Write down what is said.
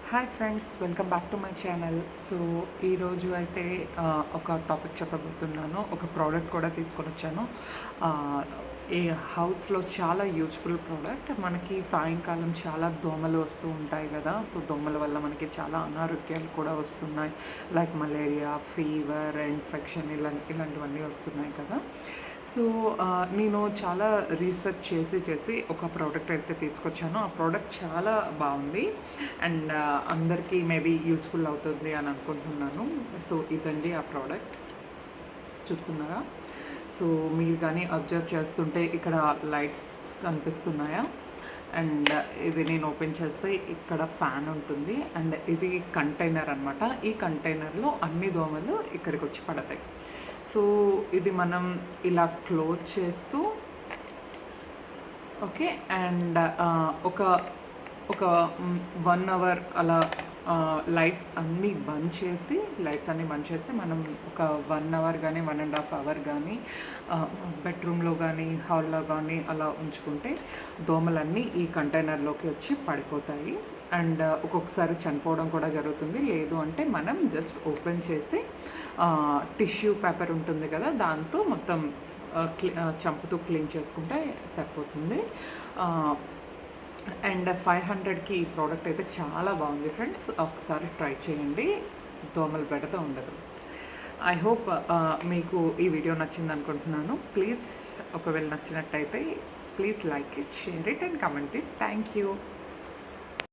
Hi friends, welcome back to my channel. So ఈరోజు అయితే ఒక టాపిక్ చెప్పబోతున్నాను. ఒక ప్రోడక్ట్ కూడా తీసుకొని వచ్చాను. ఈ హౌస్లో చాలా యూజ్ఫుల్ ప్రోడక్ట్. మనకి సాయంకాలం చాలా దోమలు వస్తూ ఉంటాయి కదా. సో దోమల వల్ల మనకి చాలా అనారోగ్యాలు కూడా వస్తున్నాయి. లైక్ మలేరియా, ఫీవర్, ఇన్ఫెక్షన్ ఇలాంటివన్నీ వస్తున్నాయి కదా. సో నేను చాలా రీసెర్చ్ చేసి ఒక ప్రోడక్ట్ అయితే తీసుకొచ్చాను. ఆ ప్రోడక్ట్ చాలా బాగుంది అండ్ అందరికీ మేబీ యూస్ఫుల్ అవుతుంది అని అనుకుంటున్నాను. సో ఇదండి ఆ ప్రోడక్ట్, చూస్తున్నారా? సో మీరు కానీ అబ్జర్వ్ చేస్తుంటే ఇక్కడ లైట్స్ కనిపిస్తున్నాయా? అండ్ ఇది నేను ఓపెన్ చేస్తే ఇక్కడ ఫ్యాన్ ఉంటుంది అండ్ ఇది కంటైనర్ అనమాట. ఈ కంటైనర్లో అన్ని దోమలు ఇక్కడికి వచ్చి పడతాయి. సో ఇది మనం ఇలా క్లోజ్ చేస్తూ ఓకే. అండ్ ఒక ఒక 1 అవర్ అలా లైట్స్ అన్నీ బంద్ చేసి మనం ఒక 1 అవర్ కానీ 1.5 అవర్ కానీ బెడ్రూమ్లో కానీ హాల్లో కానీ అలా ఉంచుకుంటే దోమలన్నీ ఈ కంటైనర్లోకి వచ్చి పడిపోతాయి. అండ్ ఒక్కొక్కసారి చనిపోవడం కూడా జరుగుతుంది. లేదు అంటే మనం జస్ట్ ఓపెన్ చేసి టిష్యూ పేపర్ ఉంటుంది కదా, దాంతో మొత్తం చంపుతూ క్లీన్ చేసుకుంటే సరిపోతుంది. అండ్ 500కి ఈ ప్రోడక్ట్ అయితే చాలా బాగుంది ఫ్రెండ్స్. ఒకసారి ట్రై చేయండి, దోమల బెడత ఉండదు. ఐ హోప్ మీకు ఈ వీడియో నచ్చింది అనుకుంటున్నాను. ప్లీజ్ ఒకవేళ నచ్చినట్టయితే please like it, share it and comment it. Thank you.